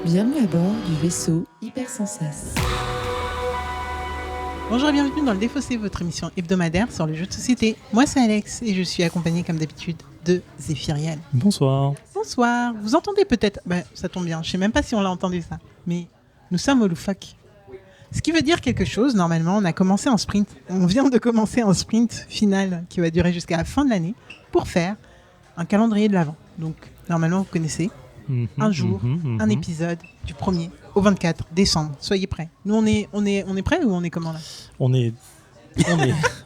Bienvenue à bord du vaisseau Hypersensas. Bonjour et bienvenue dans le Défaussé, votre émission hebdomadaire sur les jeux de société. Moi c'est Alex et je suis accompagné comme d'habitude de Zéphiriel. Bonsoir. Bonsoir, vous entendez peut-être, ça tombe bien, je sais même pas si on l'a entendu ça, mais nous sommes au loufoque. Ce qui veut dire quelque chose, normalement on vient de commencer un sprint final qui va durer jusqu'à la fin de l'année pour faire un calendrier de l'Avent. Donc normalement vous connaissez, un jour, un épisode du 1er au 24 décembre. Soyez prêts. Nous on est prêts ou on est comment là ? On est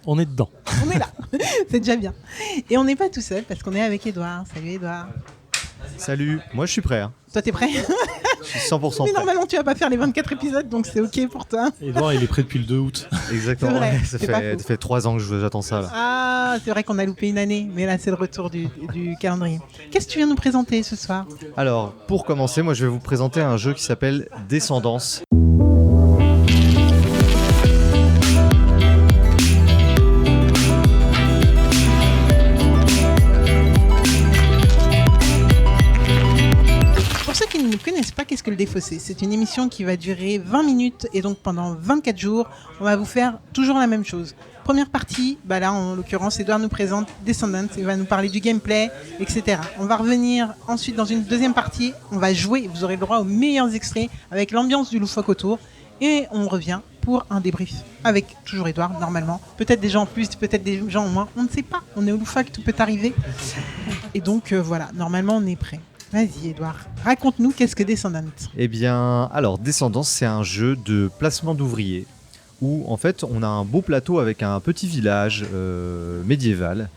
dedans. On est là, c'est déjà bien. Et on n'est pas tout seul parce qu'on est avec Edouard. Salut Edouard. Salut, moi je suis prêt. Toi t'es prêt ? Je suis 100% Mais prêt. normalement tu vas pas faire les 24 épisodes donc c'est ok pour toi. Edouard, il est prêt depuis le 2 août. Exactement, C'est vrai, ouais, c'est pas ça faux. fait 3 ans que j'attends ça là. Ah c'est vrai qu'on a loupé une année, mais là c'est le retour du calendrier. Qu'est-ce que tu viens nous présenter ce soir ? Alors, pour commencer, moi je vais vous présenter un jeu qui s'appelle Descendance. Pour ceux qui ne connaissent pas, qu'est-ce que le Défaussé ? C'est une émission qui va durer 20 minutes et donc pendant 24 jours, on va vous faire toujours la même chose. Première partie, là en l'occurrence, Edouard nous présente Descendants, il va nous parler du gameplay, etc. On va revenir ensuite dans une deuxième partie, on va jouer, vous aurez le droit aux meilleurs extraits avec l'ambiance du loufoque autour. Et on revient pour un débrief avec toujours Edouard, normalement. Peut-être des gens en plus, peut-être des gens en moins, on ne sait pas. On est au loufoque, tout peut arriver. Et donc voilà, normalement on est prêt. Vas-y Edouard, raconte-nous qu'est-ce que Descendants. Eh bien, alors Descendance, c'est un jeu de placement d'ouvriers où en fait on a un beau plateau avec un petit village médiéval.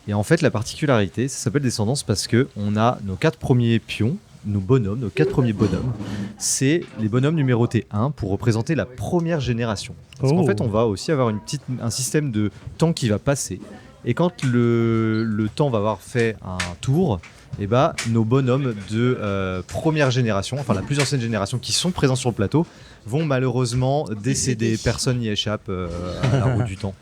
Et en fait la particularité, ça s'appelle Descendance parce que on a nos 4 premiers pions, nos 4 premiers bonhommes. C'est les bonhommes numérotés 1 pour représenter la première génération. Parce qu'en fait on va aussi avoir un système de temps qui va passer. Et quand le temps va avoir fait un tour, nos bonhommes de première génération, enfin la plus ancienne génération qui sont présents sur le plateau, vont malheureusement décéder. Personne n'y échappe à la roue du temps.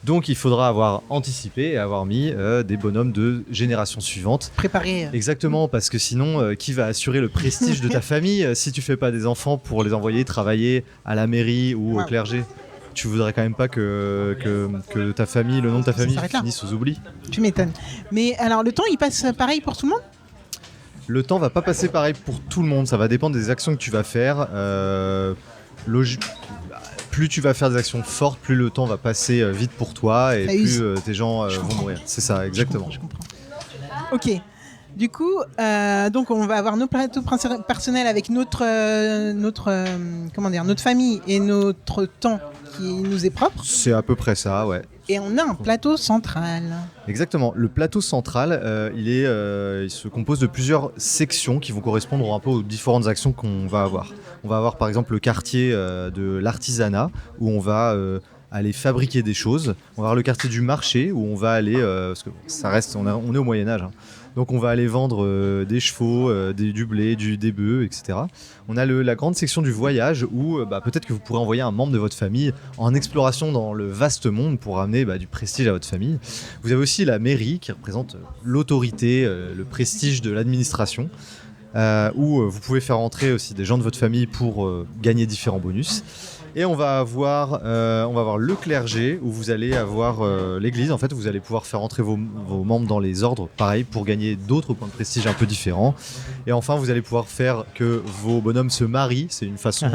Donc il faudra avoir anticipé et avoir mis des bonhommes de génération suivante. Préparé. Exactement, parce que sinon, qui va assurer le prestige de ta famille si tu fais pas des enfants pour les envoyer travailler à la mairie ou au clergé ? Tu voudrais quand même pas que ta famille, le nom de ta famille finisse aux oublis. Tu m'étonnes. Mais alors le temps il passe pareil pour tout le monde ? Le temps va pas passer pareil pour tout le monde, ça va dépendre des actions que tu vas faire. Plus tu vas faire des actions fortes, plus le temps va passer vite pour toi et plus tes gens vont mourir. C'est ça, exactement. Je comprends. Ok. Du coup, donc on va avoir nos plateaux personnels avec notre famille et notre temps qui nous est propre. C'est à peu près ça, ouais. Et on a un plateau central. Exactement. Le plateau central, il se compose de plusieurs sections qui vont correspondre un peu aux différentes actions qu'on va avoir. On va avoir par exemple le quartier de l'artisanat où on va aller fabriquer des choses. On va avoir le quartier du marché où on va aller, parce que ça reste, on est au Moyen-Âge, hein. Donc on va aller vendre des chevaux, du blé, des bœufs, etc. On a la grande section du voyage où peut-être que vous pourrez envoyer un membre de votre famille en exploration dans le vaste monde pour amener du prestige à votre famille. Vous avez aussi la mairie qui représente l'autorité, le prestige de l'administration, où vous pouvez faire entrer aussi des gens de votre famille pour gagner différents bonus. Et on va avoir le clergé où vous allez avoir l'église. En fait, vous allez pouvoir faire entrer vos membres dans les ordres, pareil, pour gagner d'autres points de prestige un peu différents. Et enfin, vous allez pouvoir faire que vos bonhommes se marient. C'est une façon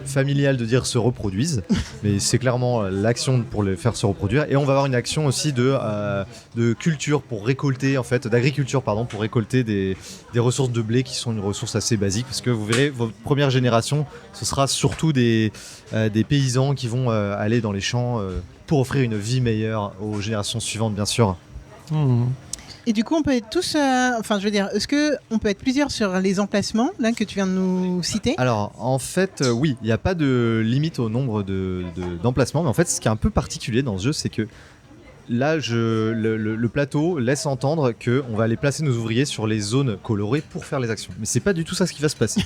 familiale de dire se reproduisent. Mais c'est clairement l'action pour les faire se reproduire. Et on va avoir une action aussi de culture pour récolter, en fait, d'agriculture, pardon, pour récolter des ressources de blé qui sont une ressource assez basique. Parce que vous verrez, votre première génération, ce sera surtout des paysans qui vont aller dans les champs pour offrir une vie meilleure aux générations suivantes, bien sûr. Et du coup, on peut être tous... est-ce qu'on peut être plusieurs sur les emplacements là, que tu viens de nous citer ? Alors, en fait, oui, il n'y a pas de limite au nombre d'emplacements. Mais en fait, ce qui est un peu particulier dans ce jeu, c'est que là, le plateau laisse entendre qu'on va aller placer nos ouvriers sur les zones colorées pour faire les actions. Mais c'est pas du tout ça ce qui va se passer.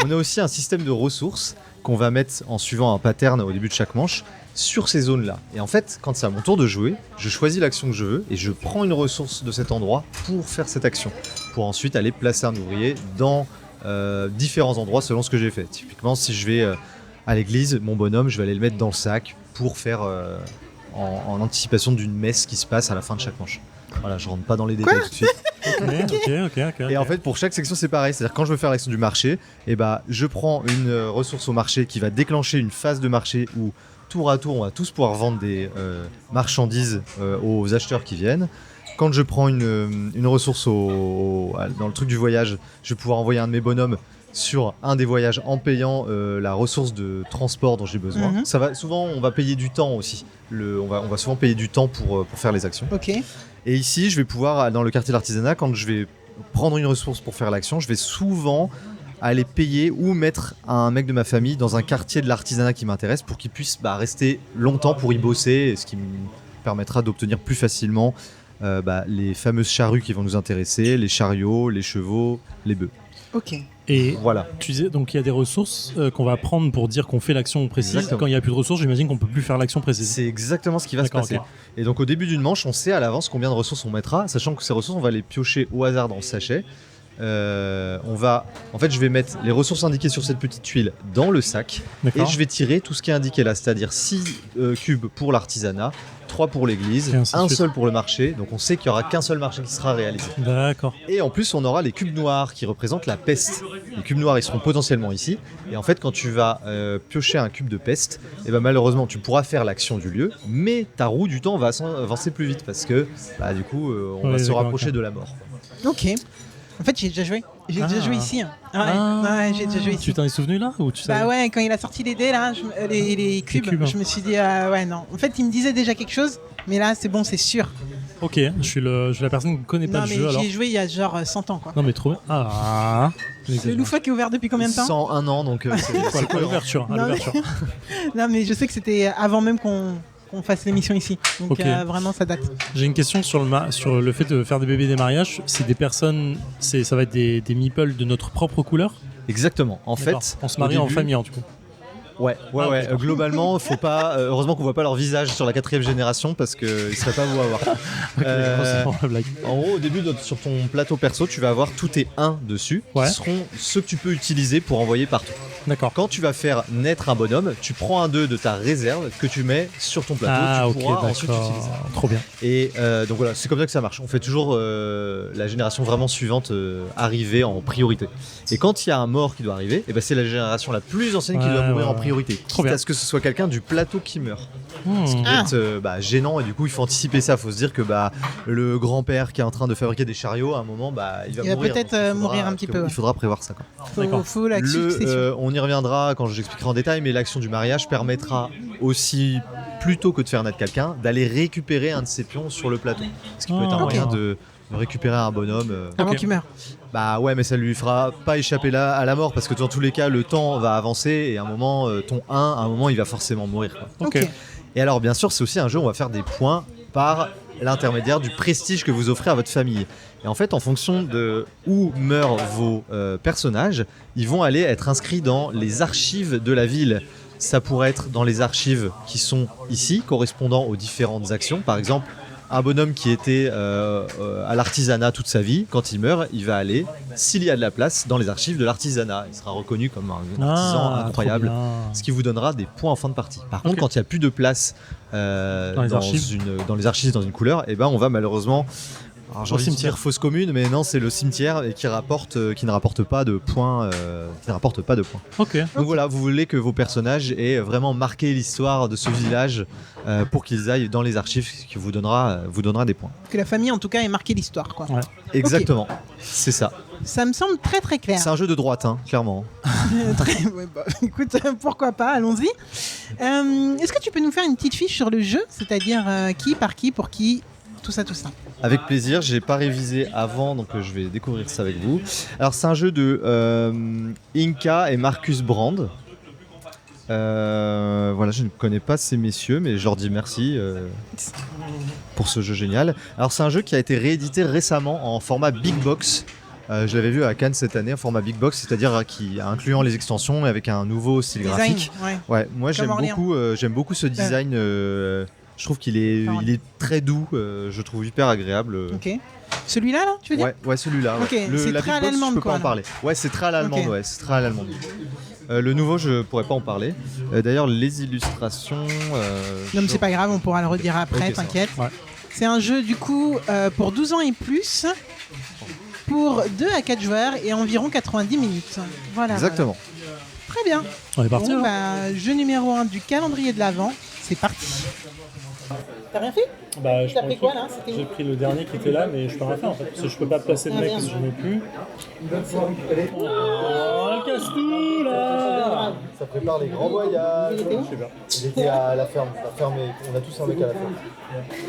On a aussi un système de ressources qu'on va mettre en suivant un pattern au début de chaque manche sur ces zones-là. Et en fait, quand c'est à mon tour de jouer, je choisis l'action que je veux et je prends une ressource de cet endroit pour faire cette action. Pour ensuite aller placer un ouvrier dans différents endroits selon ce que j'ai fait. Typiquement, si je vais à l'église, mon bonhomme, je vais aller le mettre dans le sac pour faire en anticipation d'une messe qui se passe à la fin de chaque manche. Voilà, je rentre pas dans les détails tout de suite. Ok. Et en fait, pour chaque section, c'est pareil. C'est-à-dire quand je veux faire l'action du marché, je prends une ressource au marché qui va déclencher une phase de marché où tour à tour, on va tous pouvoir vendre des marchandises aux acheteurs qui viennent. Quand je prends une ressource dans le truc du voyage, je vais pouvoir envoyer un de mes bonhommes sur un des voyages en payant la ressource de transport dont j'ai besoin. Mhm. Souvent, on va payer du temps aussi. On va souvent payer du temps pour faire les actions. Ok. Et ici, je vais pouvoir, dans le quartier de l'artisanat, quand je vais prendre une ressource pour faire l'action, je vais souvent aller payer ou mettre un mec de ma famille dans un quartier de l'artisanat qui m'intéresse pour qu'il puisse rester longtemps pour y bosser, ce qui me permettra d'obtenir plus facilement les fameuses charrues qui vont nous intéresser, les chariots, les chevaux, les bœufs. Ok. Et Voilà. tu disais, donc il y a des ressources qu'on va prendre pour dire qu'on fait l'action précise. Exactement. Quand il n'y a plus de ressources, j'imagine qu'on peut plus faire l'action précise. C'est exactement ce qui va se D'accord, passer. ok. Et donc au début d'une manche, on sait à l'avance combien de ressources on mettra, sachant que ces ressources, on va les piocher au hasard dans le sachet. Je vais mettre les ressources indiquées sur cette petite tuile dans le sac et D'accord. je vais tirer tout ce qui est indiqué là, c'est-à-dire 6 cubes pour l'artisanat, 3 pour l'église, Et ainsi de un suite. seul pour le marché. Donc on sait qu'il n'y aura qu'un seul marché qui sera réalisé. D'accord. Et en plus, on aura les cubes noirs qui représentent la peste. Les cubes noirs, ils seront potentiellement ici. Et en fait, quand tu vas piocher un cube de peste, malheureusement, tu pourras faire l'action du lieu, mais ta roue du temps va avancer plus vite parce que du coup, on va Ouais, se d'accord, rapprocher ok. de la mort. Ok. En fait, j'ai déjà joué. J'ai déjà joué ici. Hein. Ouais, Ah. ouais, j'ai déjà joué ici. Tu t'en es souvenu là ou tu savais Bah ouais, quand il a sorti les dés là, les cubes, cubes, hein. je me suis dit ouais non. En fait, il me disait déjà quelque chose, mais là c'est bon, c'est sûr. Ok, je suis la personne qui ne connaît pas Non le mais jeu alors. j'y ai joué il y a genre 100 ans quoi. Non mais trop bien. Ah. Le loufoque est ouvert depuis combien de temps 101 ans, donc c'est Quoi, à l'ouverture, à Non, l'ouverture. Non mais je sais que c'était avant même qu'on fasse l'émission ici. Donc Ok. vraiment ça date. J'ai une question sur le fait de faire des bébés des mariages. C'est des personnes, ça va être des meeples de notre propre couleur. Exactement. En D'accord. fait, On se au marie en début- famille en tout cas. Ouais. Ah, d'accord. Globalement, faut pas. Heureusement qu'on voit pas leur visage sur la 4e génération parce que il serait pas beau à voir. Ok, Euh, d'accord, c'est vraiment la blague. En gros, au début, sur ton plateau perso, tu vas avoir tous tes 1 dessus, Ouais. qui seront ceux que tu peux utiliser pour envoyer partout. D'accord. Quand tu vas faire naître un bonhomme, tu prends un 2 de ta réserve que tu mets sur ton plateau. Ah tu ok, pourras ensuite d'accord. utiliser. Trop bien. Et donc voilà, c'est comme ça que ça marche. On fait toujours la génération vraiment suivante arriver en priorité. Et quand il y a un mort qui doit arriver, c'est la génération la plus ancienne qui Ouais, doit mourir ouais, en priorité. Trop Quitte bien. à ce que ce soit quelqu'un du plateau qui meurt. Hmm. Ah. C'est gênant et du coup il faut anticiper ça. Il faut se dire que le grand-père qui est en train de fabriquer des chariots, à un moment, il va Il va mourir. peut-être, Donc, il faudra mourir un petit peu, ouais. Il faudra prévoir ça. Quoi. D'accord. Faut la succession. On y reviendra quand j'expliquerai en détail, mais l'action du mariage permettra aussi, plutôt que de faire naître quelqu'un, d'aller récupérer un de ses pions sur le plateau. Ce qui peut être un Ah, moyen ok. de récupérer un bonhomme. Avant ok. qu'il meure. Bah ouais, mais ça lui fera pas échapper là à la mort parce que dans tous les cas, le temps va avancer et à un moment, ton 1, à un moment, il va forcément mourir. Quoi. Ok. Et alors, bien sûr, c'est aussi un jeu où on va faire des points par l'intermédiaire du prestige que vous offrez à votre famille. Et en fait, en fonction de où meurent vos personnages, ils vont aller être inscrits dans les archives de la ville. Ça pourrait être dans les archives qui sont ici, correspondant aux différentes actions. Par exemple, un bonhomme qui était à l'artisanat toute sa vie, quand il meurt, il va aller, s'il y a de la place, dans les archives de l'artisanat. Il sera reconnu comme un artisan Ah, incroyable. trop bien. Ce qui vous donnera des points en fin de partie. Par contre, Ok. quand il n'y a plus de place Dans les archives. dans les archives dans une couleur, on va malheureusement. Alors, j'ai Au envie de cimetière. dire fausse commune, mais non, c'est le cimetière et qui ne rapporte pas de points. Ok. Donc voilà, vous voulez que vos personnages aient vraiment marqué l'histoire de ce village pour qu'ils aillent dans les archives, ce qui vous donnera des points. Que la famille en tout cas ait marqué l'histoire quoi. Ouais. Exactement, c'est ça. Ça me semble très très clair. C'est un jeu de droite, hein, clairement. Ouais, écoute, pourquoi pas, allons-y. Est-ce que tu peux nous faire une petite fiche sur le jeu, c'est-à-dire qui, par qui, pour qui, tout ça. Avec plaisir, j'ai pas révisé avant, donc je vais découvrir ça avec vous. Alors c'est un jeu de Inca et Marcus Brand. Voilà, je ne connais pas ces messieurs, mais je leur dis merci pour ce jeu génial. Alors c'est un jeu qui a été réédité récemment en format Big Box. Je l'avais vu à Cannes cette année en format Big Box, c'est-à-dire qui incluant les extensions et avec un nouveau style Design, graphique. ouais. Ouais, moi Comme Orléans. j'aime beaucoup ce design. Je trouve qu'il est très doux, je trouve hyper agréable. Ok. Celui-là, là, tu veux dire? Ouais, celui-là. Ouais. Ok, c'est la très à Big Box, l'allemande, je peux quoi, pas en là. parler. Ouais, c'est très à l'allemande, Ok. ouais, c'est très à l'allemande. Le nouveau, je pourrais pas en parler. D'ailleurs, les illustrations. Non, mais c'est pas grave, on pourra le redire après, Ok, ça t'inquiète. va. Ouais. C'est un jeu, du coup, pour 12 ans et plus, pour 2 à 4 joueurs et environ 90 minutes. Voilà. Exactement. Très bien. On est parti, Bon, alors jeu numéro 1 du calendrier de l'Avent, c'est parti. T'as rien fait? Bah, je T'as prends pris le quoi, truc. là? C'était où? J'ai pris le dernier qui était là, mais je peux rien faire en fait. Parce que je peux pas placer de Ah, mec merde. parce que je n'ai plus. Oh, elle casse tout là. Ça prépare les grands voyages. Il était où? Je sais pas. Il était à la ferme. On a tous un mec à la ferme.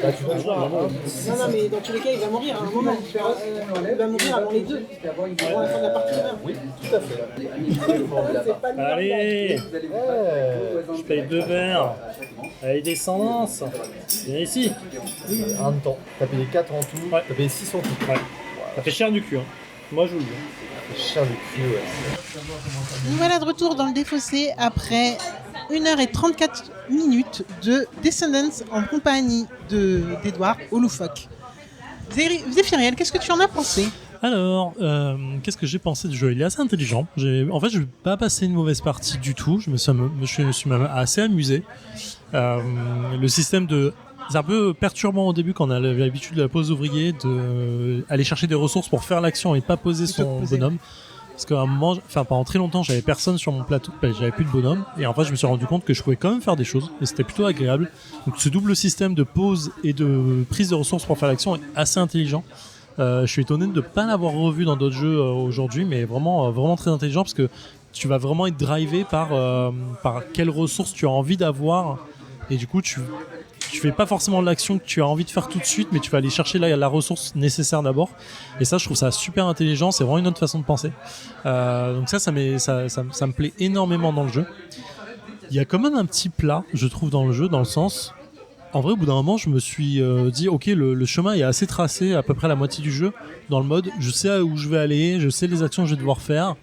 Là, tu dois jouer. Non, mais dans tous les cas, il va mourir à un moment. Il va mourir avant les deux. Avant la fin de la partie. Oui, tout à fait. C'est pas le Allez, je paye 2 verres. Allez, descendance. Viens ici. Un temps. T'as payé 4 en tout. Ouais. T'as payé 6 en tout. Ouais. Ça fait cher du cul. Hein. Moi, je vous le dis. C'est cher du cul, ouais. Nous voilà de retour dans le défaussé après 1h34 minutes de Descendants en compagnie d'Edouard au loufoque. Zéphiriel, qu'est-ce que tu en as pensé? Alors, qu'est-ce que j'ai pensé du jeu? Il est assez intelligent. En fait, je n'ai pas passé une mauvaise partie du tout. Je me suis même assez amusé. Le système de... C'est un peu perturbant au début quand on a l'habitude de la pause ouvrier d'aller chercher des ressources pour faire l'action et pas poser son bonhomme. Parce qu'à un moment, pendant très longtemps, j'avais personne sur mon plateau, j'avais plus de bonhomme. Et en fait, je me suis rendu compte que je pouvais quand même faire des choses. Et c'était plutôt agréable. Donc ce double système de pause et de prise de ressources pour faire l'action est assez intelligent. Je suis étonné de ne pas l'avoir revu dans d'autres jeux aujourd'hui, mais vraiment très intelligent parce que tu vas vraiment être drivé par quelles ressources tu as envie d'avoir. Et du coup, tu fais pas forcément l'action que tu as envie de faire tout de suite, mais tu vas aller chercher la ressource nécessaire d'abord. Et ça, je trouve ça super intelligent. C'est vraiment une autre façon de penser. Donc ça me plaît énormément dans le jeu. Il y a quand même un petit plat, je trouve, dans le jeu, dans le sens... En vrai, au bout d'un moment, je me suis dit, ok, le chemin est assez tracé, à peu près la moitié du jeu, dans le mode, je sais où je vais aller, je sais les actions que je vais devoir faire.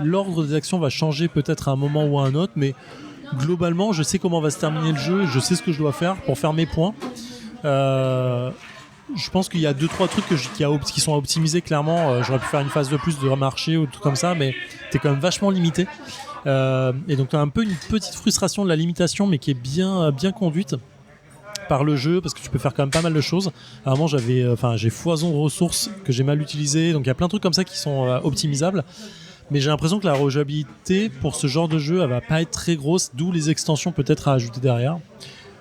L'ordre des actions va changer peut-être à un moment ou à un autre, mais globalement, je sais comment va se terminer le jeu, je sais ce que je dois faire pour faire mes points. Je pense qu'il y a 2-3 trucs qui sont à optimiser clairement. J'aurais pu faire une phase de plus de marché ou tout comme ça, mais t'es quand même vachement limité. Et donc t'as un peu une petite frustration de la limitation, mais qui est bien conduite par le jeu, parce que tu peux faire quand même pas mal de choses. À un moment, j'ai foison de ressources que j'ai mal utilisées, donc il y a plein de trucs comme ça qui sont optimisables. Mais j'ai l'impression que la rejouabilité pour ce genre de jeu, elle va pas être très grosse, d'où les extensions peut-être à ajouter derrière.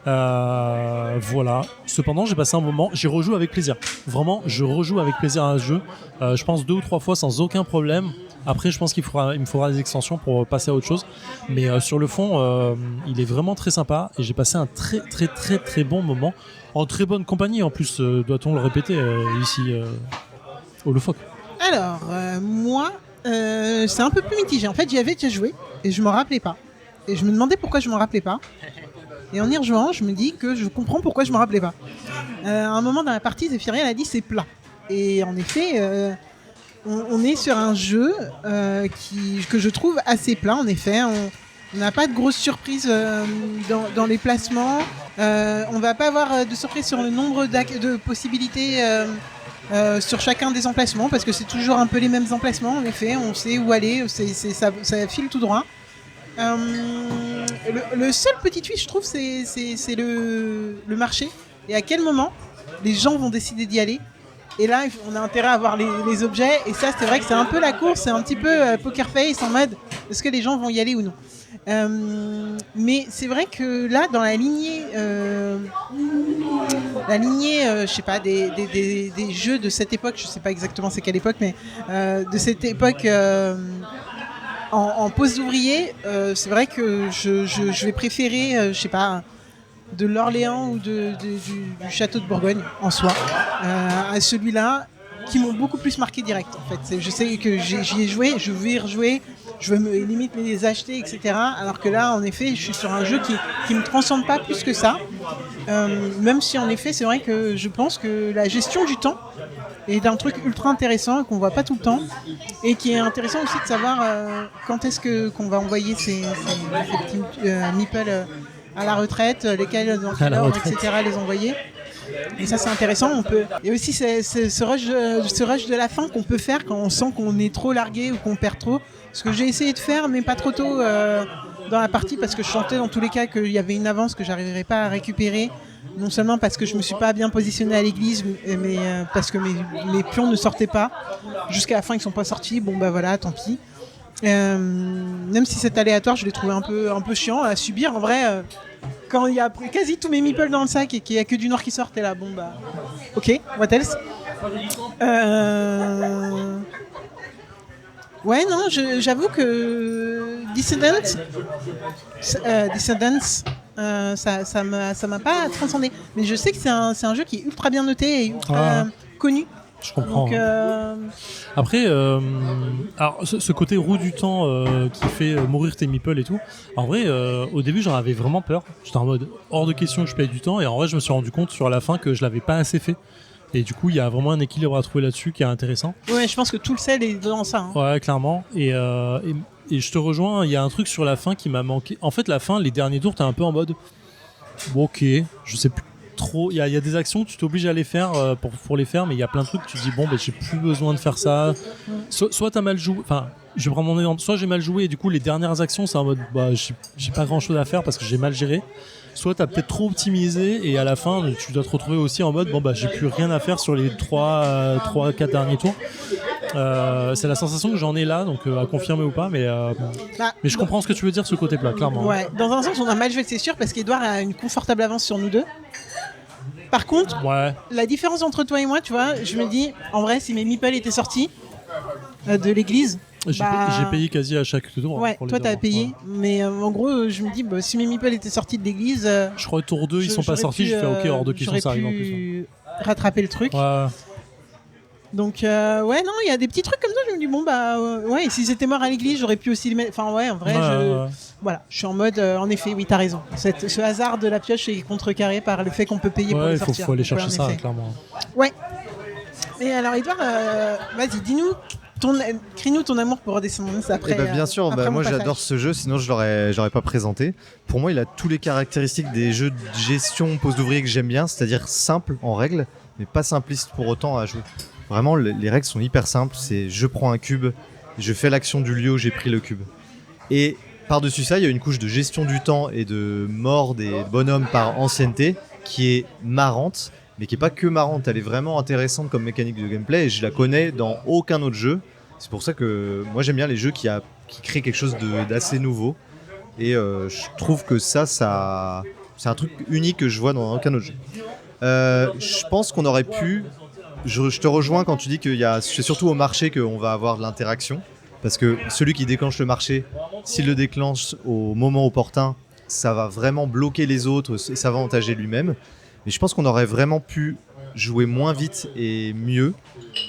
Voilà. Cependant, j'ai passé un moment, j'ai rejoué avec plaisir. Vraiment, je rejoue avec plaisir à ce jeu. Je pense 2 ou 3 fois sans aucun problème. Après, je pense il me faudra des extensions pour passer à autre chose. Mais sur le fond, il est vraiment très sympa et j'ai passé un très très très très bon moment en très bonne compagnie. En plus, doit-on le répéter ici au Loufoque. Alors, moi, c'est un peu plus mitigé. En fait, j'y avais déjà joué et je m'en rappelais pas. Et je me demandais pourquoi je m'en rappelais pas. Et en y rejouant, je me dis que je comprends pourquoi je me rappelais pas. À un moment dans la partie, Zéphiriel a dit c'est plat. Et en effet, on est sur un jeu que je trouve assez plat. En effet, on n'a pas de grosses surprises dans les placements. On va pas avoir de surprise sur le nombre de possibilités sur chacun des emplacements, parce que c'est toujours un peu les mêmes emplacements. En effet, on sait où aller, ça file tout droit. Le seul petit tweet, je trouve, c'est le marché. Et à quel moment les gens vont décider d'y aller. Et là, on a intérêt à avoir les objets. Et ça, c'est vrai que c'est un peu la course. C'est un petit peu poker face en mode est-ce que les gens vont y aller ou non. Mais c'est vrai que là, dans la lignée, je sais pas, des jeux de cette époque, je sais pas exactement c'est quelle époque, mais de cette époque en pause d'ouvrier, c'est vrai que je vais préférer, je sais pas, de l'Orléans ou du château de Bourgogne en soi, à celui-là, qui m'ont beaucoup plus marqué direct en fait. Je sais que j'y ai joué, je veux y rejouer, je veux limite les acheter, etc. Alors que là, en effet, je suis sur un jeu qui me transcende pas plus que ça. Même si en effet, c'est vrai que je pense que la gestion du temps est un truc ultra intéressant qu'on voit pas tout le temps, et qui est intéressant aussi de savoir quand est-ce qu'on va envoyer ces petits meeples à la retraite, lesquels dans quel ordre, etc. les envoyer. Et ça c'est intéressant. Et aussi c'est ce rush de la fin qu'on peut faire quand on sent qu'on est trop largué ou qu'on perd trop. Ce que j'ai essayé de faire, mais pas trop tôt dans la partie, parce que je sentais dans tous les cas qu'il y avait une avance que j'arriverais pas à récupérer. Non seulement parce que je me suis pas bien positionné à l'église, mais parce que mes pions ne sortaient pas. Jusqu'à la fin, ils sont pas sortis. Bon bah voilà, tant pis. Même si c'est aléatoire, je l'ai trouvé un peu chiant à subir. En vrai, quand il y a quasi tous mes meeples dans le sac et qu'il y a que du noir qui sort, t'es là, bon bah, ok, what else? Ouais, non, j'avoue que Descendants, ça m'a pas transcendé. Mais je sais que c'est un jeu qui est ultra bien noté et ultra connu. Je comprends. Donc, Après, alors ce côté roue du temps qui fait mourir tes meeples et tout, en vrai, au début j'en avais vraiment peur. J'étais en mode hors de question que je paye du temps, et en vrai je me suis rendu compte sur la fin que je l'avais pas assez fait. Et du coup, il y a vraiment un équilibre à trouver là-dessus qui est intéressant. Ouais, je pense que tout le sel est dans ça. Hein. Ouais, clairement. Et je te rejoins, il y a un truc sur la fin qui m'a manqué. En fait, la fin, les derniers tours, t'es un peu en mode bon, ok, je sais plus trop. Il y a des actions que tu t'obliges à les faire pour les faire, mais il y a plein de trucs que tu te dis bon, ben j'ai plus besoin de faire ça. Soit t'as mal joué, enfin, je vais prendre mon exemple, soit j'ai mal joué et du coup, les dernières actions, c'est en mode bah, j'ai pas grand chose à faire parce que j'ai mal géré. Soit t'as peut-être trop optimisé et à la fin tu dois te retrouver aussi en mode bon bah j'ai plus rien à faire sur les 3-4 derniers tours. C'est la sensation que j'en ai là, donc à confirmer ou pas, mais je comprends ce que tu veux dire, ce côté plat, clairement. Ouais, dans un sens on a mal joué, c'est sûr, parce qu'Edouard a une confortable avance sur nous deux. Par contre, la différence entre toi et moi, tu vois, je me dis, en vrai, si mes meeples étaient sortis de l'église, j'ai payé quasi à chaque tour. Ouais, toi t'as payé, mais en gros, je me dis, bah, si mes meeples étaient sortis de l'église, je crois que tour 2 ils sont pas sortis, j'ai fait ok, hors de question, ça arrive en plus. Rattraper le truc. Ouais. Donc ouais, non, il y a des petits trucs comme ça, je me dis bon bah ouais, et s'ils étaient morts à l'église, j'aurais pu aussi les mettre. Enfin ouais, en vrai, voilà, je suis en mode en effet, oui, t'as raison. Ce hasard de la pioche est contrecarré par le fait qu'on peut payer pour les sortir. Faut aller chercher ça, clairement. Ouais. Et alors Edouard, vas-y, dis-nous. Crie-nous ton amour pour Descendants après. Bien sûr, moi j'adore ce jeu, sinon je l'aurais pas présenté. Pour moi, il a toutes les caractéristiques des jeux de gestion poste d'ouvrier que j'aime bien, c'est-à-dire simple en règle, mais pas simpliste pour autant à jouer. Vraiment, les règles sont hyper simples. C'est je prends un cube, je fais l'action du lieu où j'ai pris le cube. Et par-dessus ça, il y a une couche de gestion du temps et de mort des bonhommes par ancienneté qui est marrante, mais qui est pas que marrante. Elle est vraiment intéressante comme mécanique de gameplay et je la connais dans aucun autre jeu. C'est pour ça que moi j'aime bien les jeux qui créent quelque chose d'assez nouveau. Et je trouve que ça c'est un truc unique que je vois dans aucun autre jeu. Je pense qu'on aurait pu... Je te rejoins quand tu dis que c'est surtout au marché qu'on va avoir de l'interaction. Parce que celui qui déclenche le marché, s'il le déclenche au moment opportun, ça va vraiment bloquer les autres et ça va avantager lui-même. Mais je pense qu'on aurait vraiment pu jouer moins vite et mieux.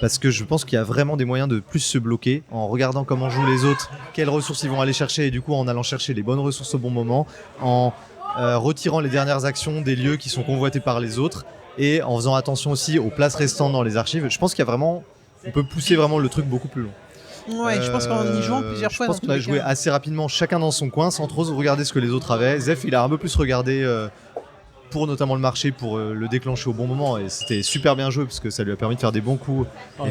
Parce que je pense qu'il y a vraiment des moyens de plus se bloquer en regardant comment jouent les autres, quelles ressources ils vont aller chercher et du coup en allant chercher les bonnes ressources au bon moment, en retirant les dernières actions des lieux qui sont convoités par les autres et en faisant attention aussi aux places restantes dans les archives. Je pense qu'il y a vraiment, on peut pousser vraiment le truc beaucoup plus loin. Ouais, je pense qu'en y jouant plusieurs fois. Je pense qu'on a joué assez rapidement chacun dans son coin sans trop regarder ce que les autres avaient. Zef, il a un peu plus regardé pour notamment le marché, pour le déclencher au bon moment, et c'était super bien joué parce que ça lui a permis de faire des bons coups.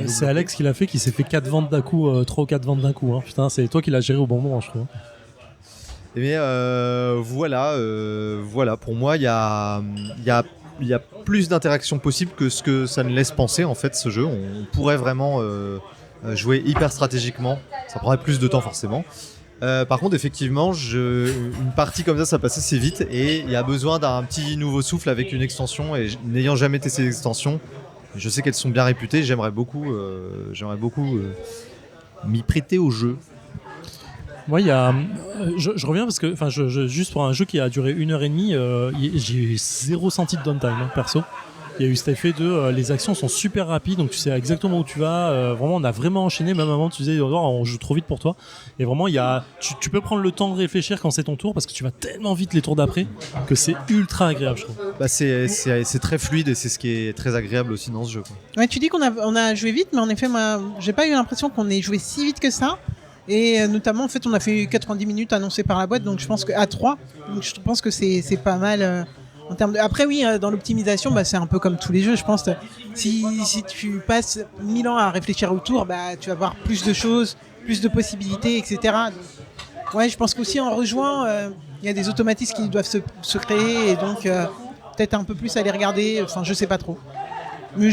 C'est Alex qui l'a fait, qui s'est fait 4 ventes d'un coup, 3 ou 4 ventes d'un coup. Hein. Putain, c'est toi qui l'as géré au bon moment, je trouve. Et voilà, pour moi, il y a plus d'interaction possible que ce que ça ne laisse penser en fait ce jeu. On pourrait vraiment jouer hyper stratégiquement, ça prendrait plus de temps forcément. Par contre, effectivement, une partie comme ça passe assez vite et il y a besoin d'un petit nouveau souffle avec une extension. Et n'ayant jamais testé l'extension, je sais qu'elles sont bien réputées. J'aimerais beaucoup m'y prêter au jeu. Moi, je reviens parce que, juste pour un jeu qui a duré 1h30, j'ai eu 0 senti de downtime, perso. Il y a eu cet effet de les actions sont super rapides, donc tu sais exactement où tu vas. Vraiment, on a vraiment enchaîné. Même avant, tu disais on joue trop vite pour toi. Et vraiment, tu peux prendre le temps de réfléchir quand c'est ton tour parce que tu vas tellement vite les tours d'après que c'est ultra agréable, je trouve. C'est très fluide et c'est ce qui est très agréable aussi dans ce jeu, quoi. Ouais, tu dis qu'on a joué vite, mais en effet, moi, j'ai pas eu l'impression qu'on ait joué si vite que ça. Et notamment, en fait, on a fait 90 minutes annoncées par la boîte, donc je pense qu'à 3, donc je pense que c'est pas mal. Après, oui, dans l'optimisation, c'est un peu comme tous les jeux, je pense. Si tu passes 1000 ans à réfléchir autour, tu vas avoir plus de choses, plus de possibilités, etc. Donc, ouais, je pense qu'aussi en rejoint, il y a des automatismes qui doivent se créer et donc peut-être un peu plus à les regarder. Enfin, je sais pas trop. Mais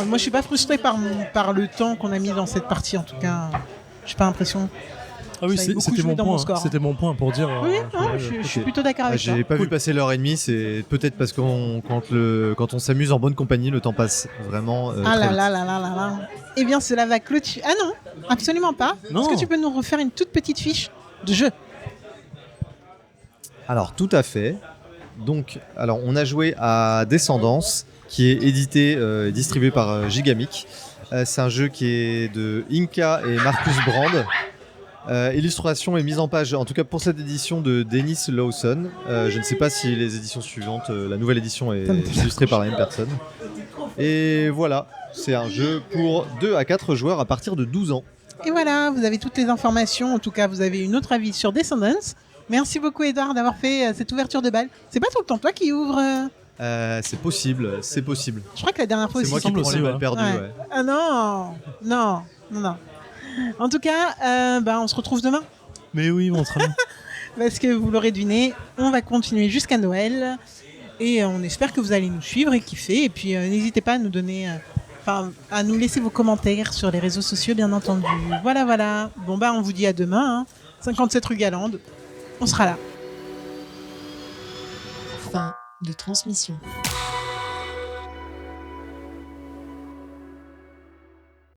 moi, je suis pas frustré par le temps qu'on a mis dans cette partie, en tout cas. J'ai pas l'impression. Ah oui, c'était mon point. C'était mon point pour dire. Oui, je suis plutôt d'accord avec ça. J'ai pas vu passer l'heure et demie. C'est peut-être parce que quand on s'amuse en bonne compagnie, le temps passe vraiment. Ah là là là là là là. Eh bien, cela va clôturer. Ah non, absolument pas. Non. Est-ce que tu peux nous refaire une toute petite fiche de jeu? Alors tout à fait. Donc, on a joué à Descendance, qui est édité et distribué par Gigamic. C'est un jeu qui est de Inka et Marcus Brand. Illustration et mise en page, en tout cas pour cette édition, de Dennis Lawson. Je ne sais pas si les éditions suivantes, la nouvelle édition est illustrée par la même personne. Et voilà, c'est un jeu pour 2 à 4 joueurs à partir de 12 ans. Et voilà, vous avez toutes les informations. En tout cas, vous avez une autre avis sur Descendants. Merci beaucoup, Edouard, d'avoir fait cette ouverture de bal. C'est pas tout le temps toi qui ouvre C'est possible. Je crois que la dernière fois C'est aussi. moi qui prends les balles perdues. Ouais. Ah non. En tout cas, on se retrouve demain. Mais oui, mon très bien. Parce que vous l'aurez deviné, on va continuer jusqu'à Noël. Et on espère que vous allez nous suivre et kiffer. Et puis, n'hésitez pas à nous donner... à nous laisser vos commentaires sur les réseaux sociaux, bien entendu. Voilà. Bon, on vous dit à demain. 57 rue Galande. On sera là. Fin de transmission.